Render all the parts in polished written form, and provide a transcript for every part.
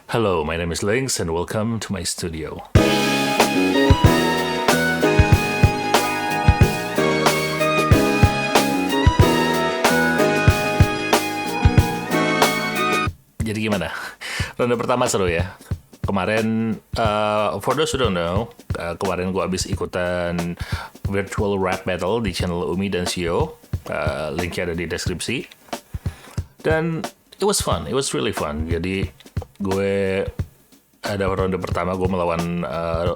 Hello, my name is Links and welcome to my studio. Jadi gimana? Ronde pertama seru ya. Kemarin, for those who don't know, kemarin gue abis ikutan virtual rap battle di channel Umi dan Sio. Linknya ada di deskripsi. Dan it was fun, it was really fun. Jadi gue ada ronde pertama gue melawan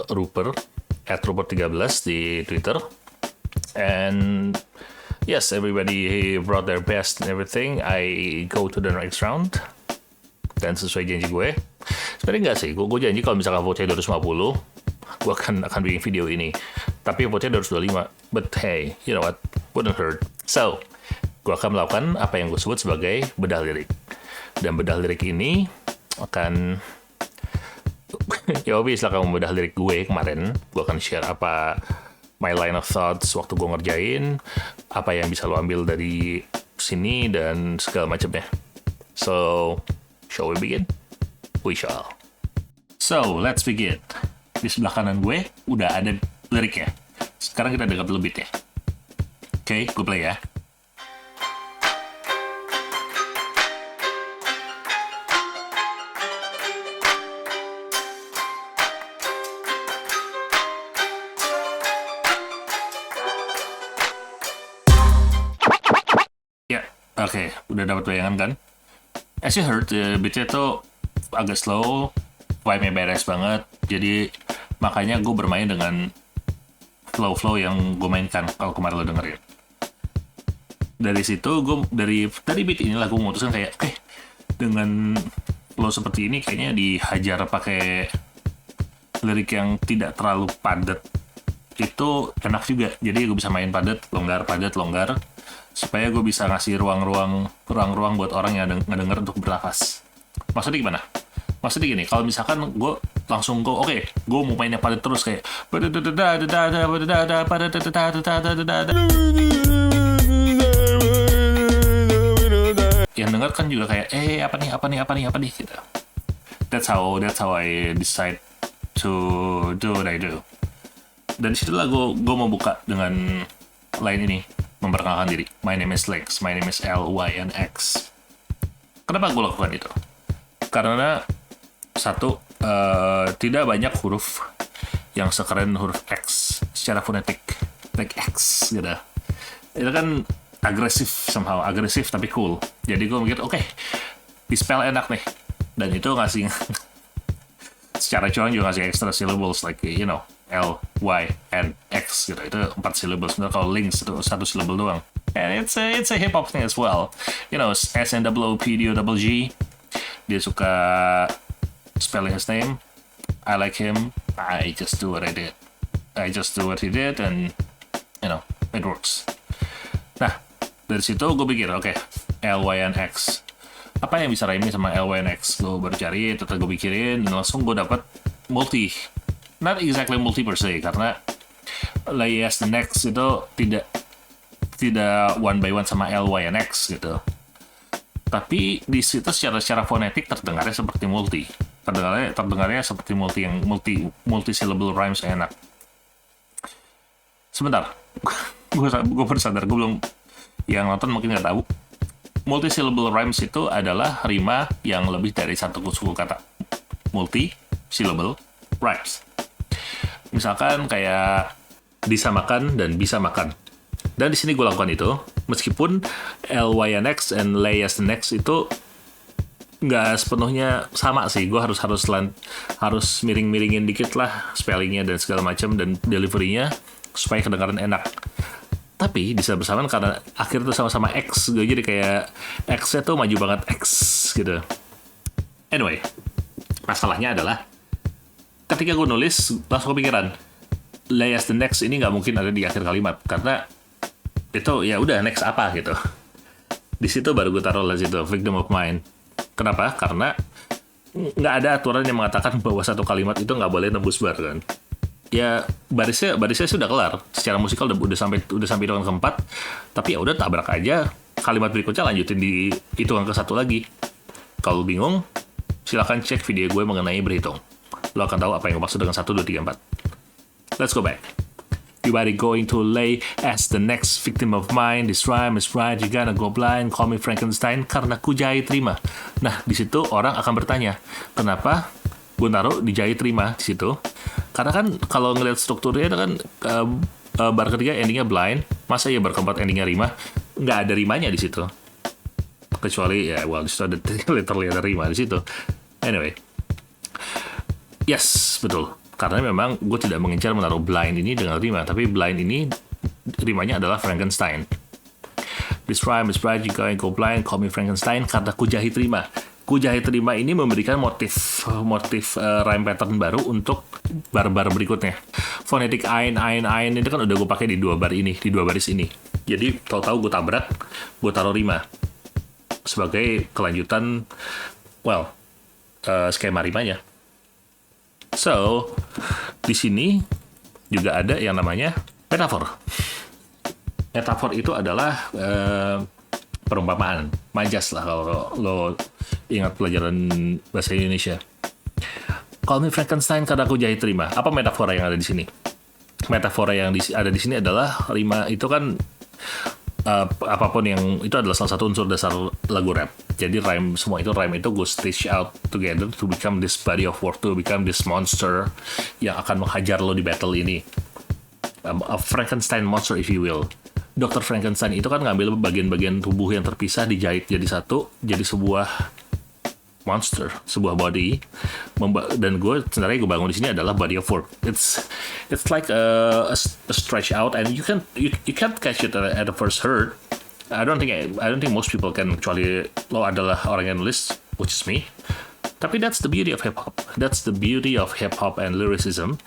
Rupert, @Rupert13 di Twitter. And yes, everybody brought their best and everything. I go to the next round. Dan sesuai janji gue, sebenarnya nggak sih, gue janji kalau misalkan vote-nya 250, gue akan bikin video ini. Tapi vote-nya 225. But hey, you know what, wouldn't hurt. So, gue akan melakukan apa yang gue sebut sebagai bedah lirik. Dan bedah lirik ini akan ya obvious lah, kamu bedah lirik gue kemarin. Gue akan share apa my line of thoughts waktu gue ngerjain, apa yang bisa lo ambil dari sini dan segala macamnya. So, shall we begin? We shall. So, let's begin. Di sebelah kanan gue udah ada liriknya. Sekarang kita dengar dulu beatnya. Oke, gue play ya. Ya, oke, udah dapat bayangan kan? As you heard, beatnya tuh agak slow, vibe-nya beres banget. Jadi makanya gue bermain dengan flow-flow yang gue mainkan kalau kemarin lo dengerin. Dari situ gue dari beat inilah gue memutuskan kayak dengan flow seperti ini kayaknya dihajar pakai lirik yang tidak terlalu padat. Itu enak juga. Jadi gue bisa main padat, longgar, supaya gue bisa ngasih ruang-ruang buat orang yang ngedenger untuk bernafas. Maksudnya gimana? Maksudnya gini, kalau misalkan gue langsung gue mau mainnya padat terus kayak yang denger kan juga kayak apa nih gitu. That's how I decide to do what I do. Dan disitulah gue mau buka dengan line ini, memperkenalkan diri. My name is Lex. My name is Lynx. Kenapa gue lakukan itu? Karena satu, tidak banyak huruf yang sekeren huruf X secara fonetik, like X gitu. Itu kan agresif tapi cool. Jadi gue mikir, di spell enak nih. Dan itu ngasih secara curang juga ngasih extra syllables like you know, L, Y, N, X gitu. Itu 4 syllables. Sebenarnya kalau links itu 1 syllable doang. And it's a hip hop thing as well. You know, SNOOPDOGG. Dia suka spelling his name. I like him. I just do what I did. I just do what he did and you know, it works. Nah, dari situ gue pikir, LYNX. Apa yang bisa rhyme sama LYNX? Gue baru cari, terus gue pikirin, dan langsung gue dapat multi. Not exactly multi per se, karena Layas the Next itu tidak one by one sama LYNX gitu. Tapi di situ secara fonetik terdengarnya seperti multi. Terdengarnya seperti multi yang multi syllable rhymes enak. Sebentar, gue baru sadar, gue belum, yang nonton mungkin nggak tahu. Multi syllable rhymes itu adalah rima yang lebih dari satu suku kata. Multi syllable rhymes. Misalkan kayak disamakan dan bisa makan. Dan di sini gue lakukan itu, meskipun LYNX and Layas the Next itu nggak sepenuhnya sama sih. Gue harus miring-miringin dikit lah spellingnya dan segala macam dan deliverynya supaya kedengaran enak. Tapi bisa bersamaan karena akhirnya tuh sama-sama X, gue jadi kayak X-nya tuh maju banget X gitu. Anyway, masalahnya adalah ketika gue nulis langsung kepikiran Layas the Next ini nggak mungkin ada di akhir kalimat karena itu ya udah next apa gitu. Di situ baru gue taruh lah situ victim of mine. Kenapa? Karena nggak ada aturan yang mengatakan bahwa satu kalimat itu nggak boleh nembus bar kan. Ya barisnya sudah kelar, secara musikal udah sampai hitungan keempat, tapi ya udah tabrak aja kalimat berikutnya, lanjutin di hitungan ke satu lagi. Kalau bingung Silahkan cek video gue mengenai berhitung. Lo akan tahu apa yang gue maksud dengan 1, 2, 3, 4. Let's go back. You are going to lay as the next victim of mine. This rhyme is right. You gonna go blind. Call me Frankenstein. Karena ku jahit rima. Nah, di situ orang akan bertanya, kenapa gue naruh di jahit rima di situ? Karena kan kalau ngeliat strukturnya itu kan bar ketiga endingnya blind. Masa ya bar keempat endingnya rima? Nggak ada rimanya di situ. Kecuali ya, well, di situ ada literally ada rima di situ. Anyway, yes, betul. Karena memang gue tidak mengincar menaruh blind ini dengan rima, tapi blind ini rimanya adalah Frankenstein. This rhyme is right, you go blind, call me Frankenstein, karena ku jahit rima. Ku jahit rima ini memberikan motif rhyme pattern baru untuk bar-bar berikutnya. Fonetik ein itu kan udah gue pakai di dua baris ini. Jadi tahu-tahu gue tabrak, gue taruh rima sebagai kelanjutan, well, skema rimanya. So, di sini juga ada yang namanya metafor. Metafor itu adalah perumpamaan, majas lah kalau lo ingat pelajaran bahasa Indonesia. Call me Frankenstein karena aku jahit rima. Apa metafora yang ada di sini? Metafora yang ada di sini adalah rima itu kan apapun yang itu adalah salah satu unsur dasar lagu rap. Jadi semua itu rhyme itu go stitch out together to become this body of work, to become this monster yang akan menghajar lo di battle ini. A Frankenstein monster if you will. Dr. Frankenstein itu kan ngambil bagian-bagian tubuh yang terpisah, dijahit jadi satu, jadi sebuah monster, sebuah body. Dan sebenarnya gue bangun di sini adalah body of work. It's like a stretch out, and you can't catch it at the first heard. I don't think most people can, kecuali lo adalah orang yang nulis, which is me. Tapi that's the beauty of hip hop. That's the beauty of hip hop and lyricism,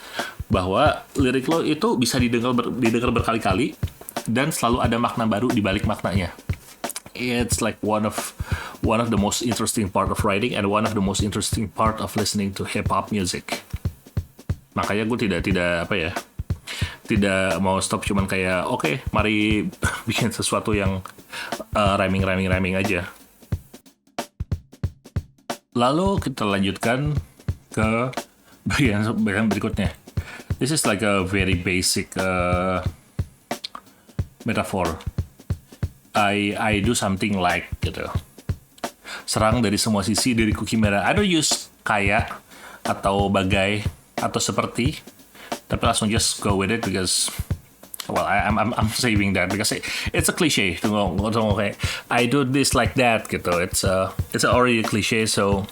bahwa lirik lo itu bisa didengar berkali-kali dan selalu ada makna baru di balik maknanya. It's like one of the most interesting part of writing and one of the most interesting part of listening to hip hop music. Makanya gue tidak mau stop cuman kayak oke, mari bikin sesuatu yang rhyming aja. Lalu kita lanjutkan ke bagian berikutnya. This is like a very basic metaphor. I do something like gitu. Serang dari semua sisi diriku Chimera. I don't use kayak atau bagai atau seperti, tapi langsung just go with it because, well, I'm saving that because it's a cliche. Tunggu kayak I do this like that gitu. It's already a cliche, so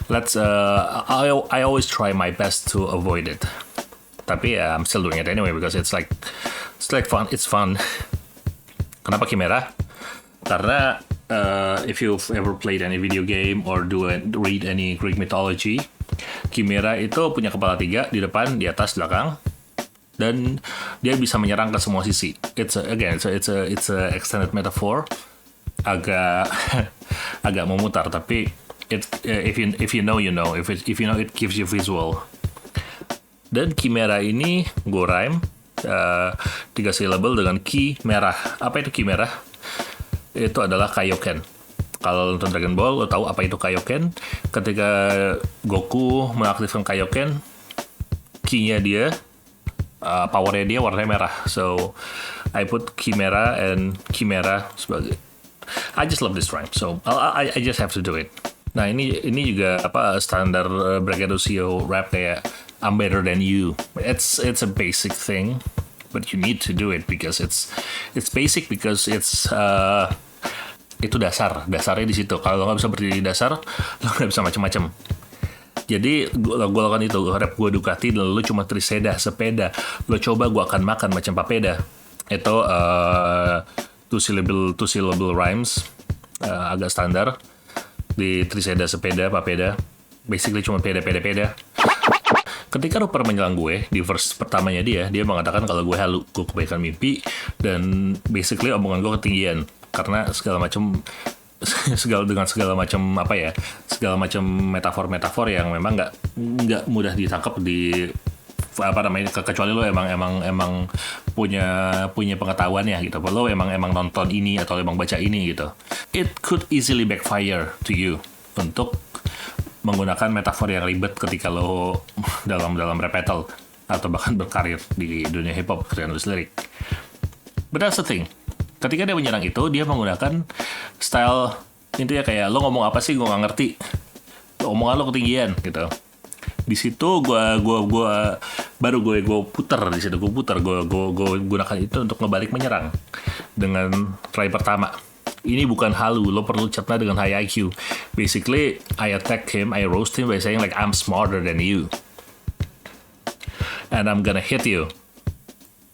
let's I always try my best to avoid it. Tapi I'm still doing it anyway because it's like fun. It's fun. Kenapa Chimera? Karena if you've ever played any video game or read any Greek mythology, Chimera itu punya kepala 3 di depan, di atas, belakang, dan dia bisa menyerang ke semua sisi. It's a extended metaphor, agak memutar, tapi if you know, if you know, it gives you visual. Dan Chimera ini gue rhyme 3 syllable dengan ki merah. Apa itu ki merah? Itu adalah Kaioken. Kalau nonton Dragon Ball, lo tahu apa itu Kaioken? Ketika Goku mengaktifkan Kaioken, ki-nya dia, power-nya dia warnanya merah. So, I put Chimera and Chimera sebagai. I just love this rhyme, so I just have to do it. Nah, ini juga standar braggadocio rap kayak I'm better than you. It's a basic thing, but you need to do it because it's basic because itu dasarnya di situ. Kalau lo nggak bisa berdiri di dasar, lo nggak bisa macam-macam. Jadi gue lakukan itu, rap gue Ducati dan lo cuma Triseda, sepeda. Lo coba gue akan makan macam papeda. Itu two syllable rhymes, agak standar di Triseda, sepeda, papeda. Basically cuma peda. Ketika Rupert menyerang gue di verse pertamanya dia mengatakan kalau gue halu, gue kebanyakan mimpi, dan basically omongan gue ketinggian karena segala macam metafor yang memang nggak mudah ditangkap di kecuali lo emang punya pengetahuannya gitu, lo emang nonton ini atau emang baca ini gitu. It could easily backfire to you untuk menggunakan metafor yang ribet ketika lo dalam rap battle atau bahkan berkarir di dunia hip hop ketika nulis lirik. But that's the thing. Ketika dia menyerang itu, dia menggunakan style intinya kayak lo ngomong apa sih gue nggak ngerti, omongan lo ketinggian gitu. Di situ gue putar gue gunakan itu untuk ngebalik menyerang dengan try pertama. Ini bukan halu, lo perlu cerna dengan high IQ. Basically, I attack him, I roast him by saying like I'm smarter than you, and I'm gonna hit you.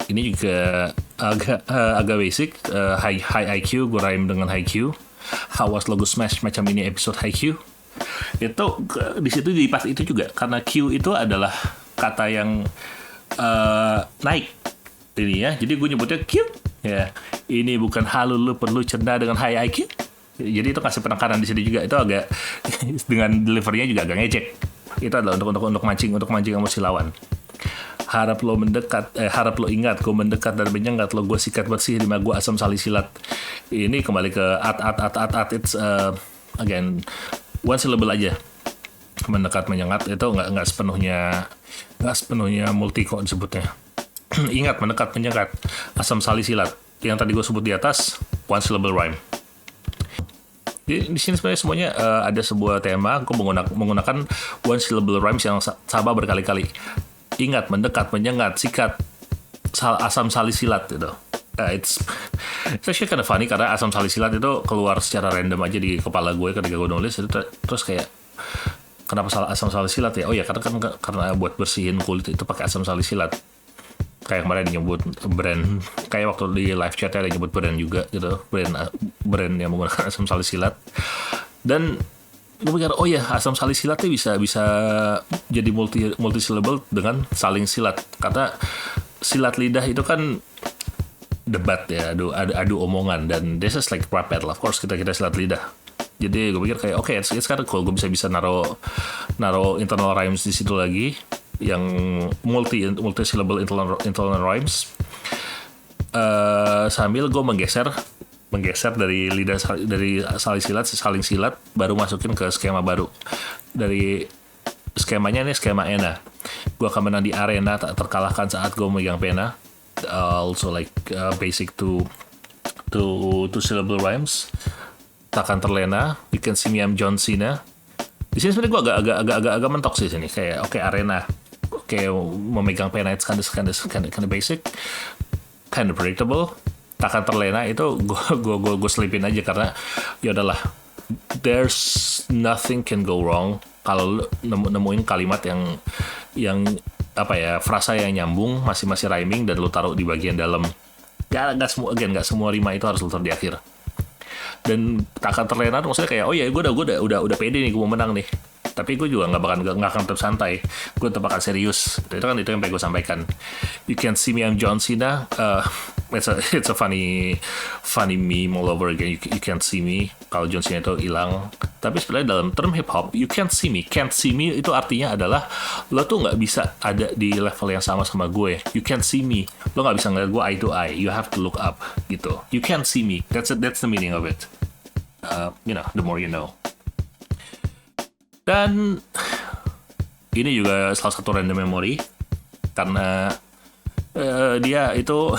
Ini juga agak basic, high IQ, gue rhyme dengan high Q. Awas lo gue smash macam ini episode high Q. Itu di situ di part itu juga karena Q itu adalah kata yang naik ini ya, jadi gue nyebutnya Q ya. Ini bukan halu, lu perlu cerdas dengan high IQ. Jadi itu kasih penekanan di sini juga, itu agak dengan deliverynya juga agak ngejek. Itu adalah untuk mancing emosi lawan. Harap lo ingat, gue mendekat dan menyengat lo, gue sikat bersih lima gue asam salisilat. Ini kembali ke it's again one syllable aja. Mendekat menyengat itu nggak sepenuhnya multi kok disebutnya. Ingat, mendekat menyengat asam salisilat. Yang tadi gue sebut di atas one syllable rhyme. Di sini sebenarnya semuanya ada sebuah tema. Gue menggunakan one syllable rhymes yang sama berkali-kali. Ingat, mendekat, menyengat, sikat, asam salisilat gitu. It's actually kind of funny karena asam salisilat itu keluar secara random aja di kepala gue ketika gue nulis itu, terus kayak kenapa asam salisilat ya? Oh ya karena buat bersihin kulit itu pakai asam salisilat. Kayak kemarin nyebut brand, kayak waktu di live chat ada nyebut brand juga gitu, brand yang menggunakan asam salisilat. Dan gue pikir oh ya asam salisilat itu bisa jadi multi syllable dengan saling silat, karena silat lidah itu kan debat ya, adu omongan, dan this is like rap battle, of course kita silat lidah. Jadi gue pikir kayak oke, it's kind of cool, gue bisa naro internal rhymes di situ lagi yang multi syllable internal rhymes, sambil gue menggeser dari lidah dari saling silat baru masukin ke skema baru. Dari skemanya ini skema ENA. Gue akan menang di arena, tak terkalahkan saat gue memegang pena. Also like basic to syllable rhymes. Takkan terlena, you can see me I'm John Cena. Di sini sebenarnya gue agak mentok sih sini, kayak oke, arena, oke, memegang pena, it's kind of basic, kind of predictable. Takkan terlena itu gue selipin aja karena ya udahlah, there's nothing can go wrong kalau nemuin kalimat yang apa ya, frasa yang nyambung, masih rhyming, dan lu taruh di bagian dalam. Ya nggak semua rima itu harus lu taruh di akhir. Dan takkan terlena maksudnya kayak oh ya gue udah pede nih, gue mau menang nih, tapi gue juga nggak akan tetap santai, gue tetap akan serius. Itu kan itu yang pengen gue sampaikan. You can see me I'm John Cena. It's a funny meme all over again. You can't see me kalau John Cena itu hilang. Tapi sebenarnya dalam term hip hop, you can't see me itu artinya adalah lo tuh nggak bisa ada di level yang sama gue. You can't see me, lo nggak bisa ngeliat gue eye to eye. You have to look up gitu. You can't see me. That's the meaning of it. The more you know. Dan ini juga salah satu random memory karena dia itu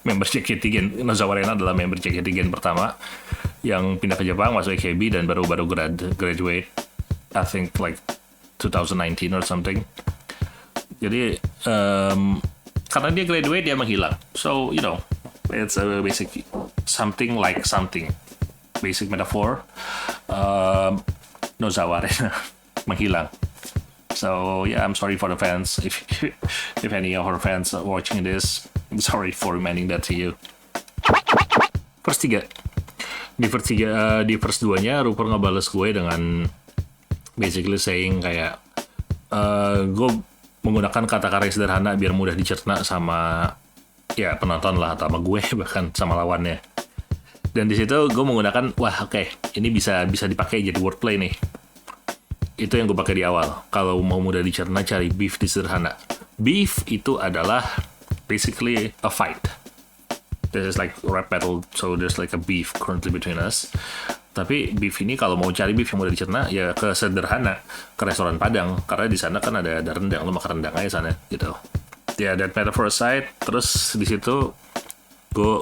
member JKT Gen. Nozawa Rena adalah member JKT Gen pertama yang pindah ke Jepang, masuk AKB, dan baru graduate, I think like 2019 or something. Jadi karena dia graduate, dia menghilang. So it's a basic something like something, basic metaphor. Nozawa Rena menghilang. So yeah, I'm sorry for the fans. If any of our fans are watching this, I'm sorry for reminding that to you. Verse 3. Di verse 2-nya Rupert ngebales gue dengan basically saying kayak gue menggunakan kata-kata sederhana biar mudah dicerna sama ya penonton lah, atau sama gue bahkan sama lawannya. Dan di situ gue menggunakan ini bisa dipakai jadi wordplay nih. Itu yang gue pakai di awal. Kalau mau mudah dicerna, cari beef di sederhana. Beef itu adalah basically a fight. This is like rap battle, so there's like a beef currently between us. Tapi beef ini kalau mau cari beef yang mudah dicerna ya ke sederhana, ke restoran Padang, karena di sana kan ada rendang, lo makan rendang aja sana gitu. Ya, that metaphor aside, terus di situ gue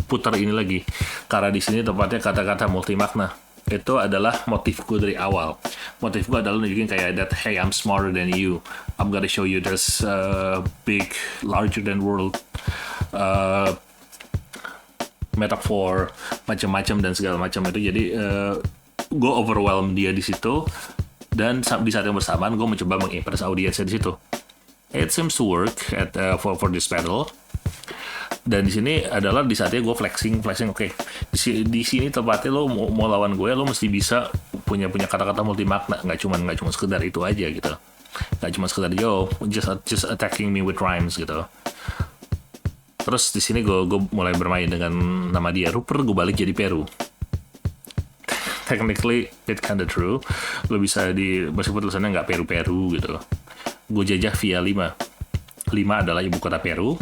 putar ini lagi, karena di sini tempatnya kata-kata multi makna. Itu adalah motifku dari awal. Motifku adalah nunjukin kayak that, hey, I'm smarter than you, I'm gonna show you there's big, larger than world metafor, macam-macam dan segala macam itu. Jadi gue overwhelm dia di situ, dan di saat yang bersamaan gue mencoba mengimpress audiensnya di situ. It seems to work for this battle. Dan di sini adalah di saatnya gue flexing. Oke. Di sini tempatnya lo mau lawan gue, lo mesti bisa punya kata-kata multi makna, nggak cuma sekedar itu aja gitu. Nggak cuma sekedar just attacking me with rhymes gitu. Terus di sini gue mulai bermain dengan nama dia Rupert, gue balik jadi Peru. Technically it kinda true. Lo bisa meskipun tulisannya nggak Peru gitu. Gue jajah via 5 adalah ibu kota Peru.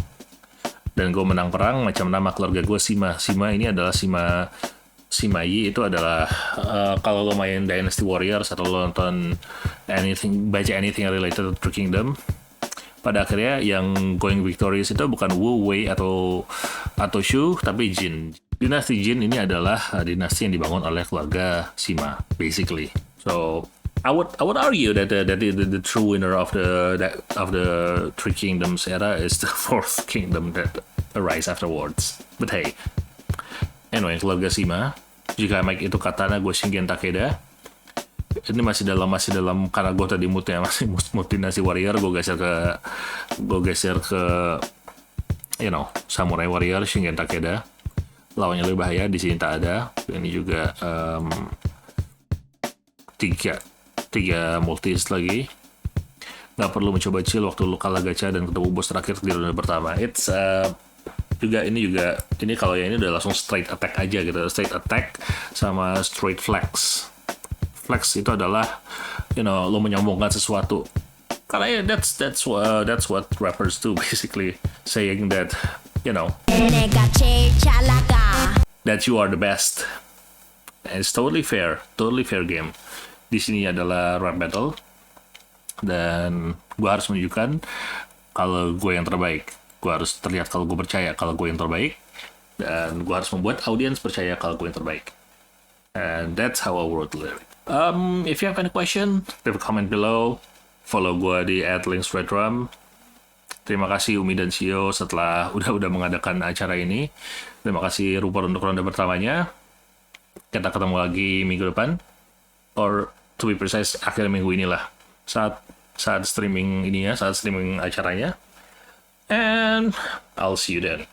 Dan gue menang perang macam nama keluarga gue Sima. Sima ini adalah Sima Yi, itu adalah kalau lo main Dynasty Warriors atau lo nonton baca anything related to Three Kingdom, pada akhirnya yang going victorious itu bukan Wu, Wei atau Shu, tapi Jin. Dinasti Jin ini adalah dinasti yang dibangun oleh keluarga Sima, basically. So I would argue that the true winner of the Three Kingdoms era is the Fourth Kingdom that arise afterwards. But hey, anyway, keluarga Sima. Jika Mike itu katana, gue Shingen Takeda. Ini masih dalam karena gue tadi moodnya masih mood Dynasty Warrior, gue geser ke Samurai Warrior Shingen Takeda. Lawannya lebih bahaya, di sini tak ada. Ini juga tiga multis lagi. Nggak perlu mencoba chill waktu lu kalah gacha dan ketemu bos terakhir di ronde pertama. Ini kalau yang ini udah langsung straight attack aja gitu. Straight attack sama straight flex. Flex itu adalah lo menyombongkan sesuatu. Karena that's what rappers do, basically, saying that that you are the best. And it's totally fair game. Di sini adalah rap battle, dan gue harus menunjukkan kalau gue yang terbaik. Gue harus terlihat kalau gue percaya kalau gue yang terbaik, dan gue harus membuat audiens percaya kalau gue yang terbaik. And that's how I wrote the lyric. If you have any question, leave a comment below. Follow gue di @linksredrum. Terima kasih Umi dan Sio setelah udah mengadakan acara ini. Terima kasih Rupert untuk ronde pertamanya. Kita ketemu lagi minggu depan, or to be precise akhir minggu inilah, saat streaming acaranya. And I'll see you then.